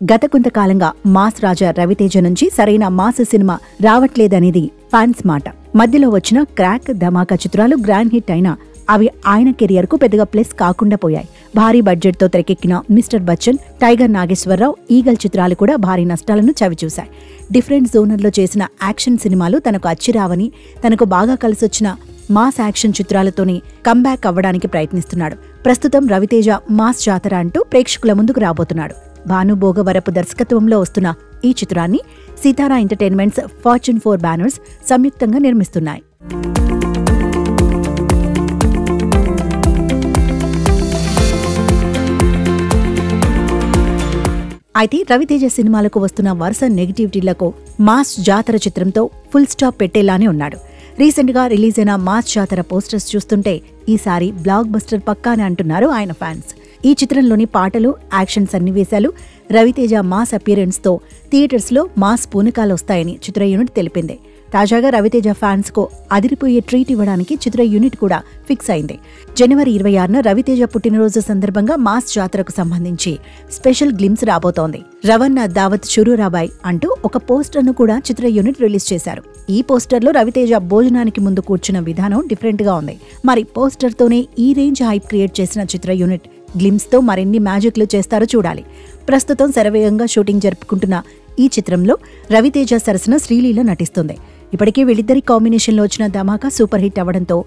గత కొంతకాలంగా మాస్ రాజా రవితేజ నుంచి సరైన మాస్ సినిమా రావట్లేదనేది ఫ్యాన్స్ మాట. మధ్యలో వచ్చిన క్రాక్, ధమాకా చిత్రాలు గ్రాండ్ హిట్ అయినా అవి ఆయన కెరియర్ కు పెద్దగా ప్లస్ కాకుండా పోయాయి. భారీ బడ్జెట్ తో తెరకెక్కిన Mr Bachchan, Tiger Nageswara Rao, Eagle చిత్రాలు కూడా భారీ నష్టాలను చవిచూశాయి. డిఫరెంట్ జోనర్లో చేసిన యాక్షన్ సినిమాలు తనకు అచ్చిరావని, తనకు బాగా కలిసొచ్చిన మాస్ యాక్షన్ చిత్రాలతోనే కంబ్యాక్ అవ్వడానికి ప్రయత్నిస్తున్నాడు. ప్రస్తుతం రవితేజ మాస్ జాతర అంటూ ప్రేక్షకుల ముందుకు రాబోతున్నాడు. భాను భోగవరపు దర్శకత్వంలో వస్తున్న ఈ చిత్రాన్ని సితారా ఎంటర్టైన్మెంట్స్, ఫార్చ్యూన్ 4 బ్యానర్స్ సంయుక్తంగా నిర్మిస్తున్నాయి. అయితే రవితేజ సినిమాలకు వస్తున్న వరుస నెగిటివిటీలకు మాస్ జాతర చిత్రంతో ఫుల్ స్టాప్ పెట్టేలానే ఉన్నాడు. రీసెంట్ గా రిలీజ్ అయిన మాస్ జాతర పోస్టర్స్ చూస్తుంటే ఈసారి బ్లాక్ బస్టర్ పక్కానే అంటున్నారు ఆయన ఫ్యాన్స్. ఈ చిత్రంలోని పాటలు, యాక్షన్ సన్నివేశాలు, రవితేజ మాస్ అపియరెన్స్ తో థియేటర్స్ లో మాస్ పూనకాలొస్తాయని చిత్ర యూనిట్ తెలిపింది. తాజాగా రవితేజ ఫ్యాన్స్ కు అదిరిపోయే ట్రీట్ ఇవ్వడానికి చిత్ర యూనిట్ కూడా ఫిక్స్ అయింది. జనవరి 26న రవితేజ పుట్టినరోజు సందర్భంగా మాస్ జాతరకు సంబంధించి స్పెషల్ గ్లిమ్స్ రాబోతోంది. రవణ దావత్ షురూరాబాయ్ అంటూ ఒక పోస్టర్ను కూడా చిత్ర యూనిట్ రిలీజ్ చేశారు. ఈ పోస్టర్లో రవితేజ భోజనానికి ముందు కూర్చున్న విధానం డిఫరెంట్ గా ఉంది. మరి పోస్టర్ తోనే ఈ రేంజ్ హైప్ క్రియేట్ చేసిన చిత్ర యూనిట్ గ్లిమ్స్ తో మరిన్ని మ్యాజిక్లు చేస్తారో చూడాలి. ప్రస్తుతం శరవేగంగా షూటింగ్ జరుపుకుంటున్న ఈ చిత్రంలో రవితేజ సరసన శ్రీలీల నటిస్తుంది. ఇప్పటికే వీళ్ళిద్దరి కాంబినేషన్లో వచ్చిన ధమాకా సూపర్ హిట్ అవ్వడంతో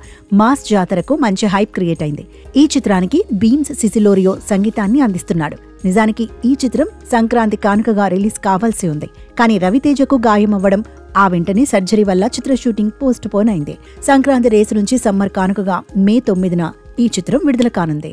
మాస్ జాతరకు మంచి హైప్ క్రియేట్ అయింది. ఈ చిత్రానికి బీమ్స్ సిసిలోరియో సంగీతాన్ని అందిస్తున్నాడు. నిజానికి ఈ చిత్రం సంక్రాంతి కానుకగా రిలీజ్ కావాల్సి ఉంది. కానీ రవితేజకు గాయం అవ్వడం, ఆ వెంటనే సర్జరీ వల్ల చిత్ర షూటింగ్ పోస్ట్ పోన్ అయింది. సంక్రాంతి రేసు నుంచి సమ్మర్ కానుకగా మే 9న ఈ చిత్రం విడుదల కానుంది.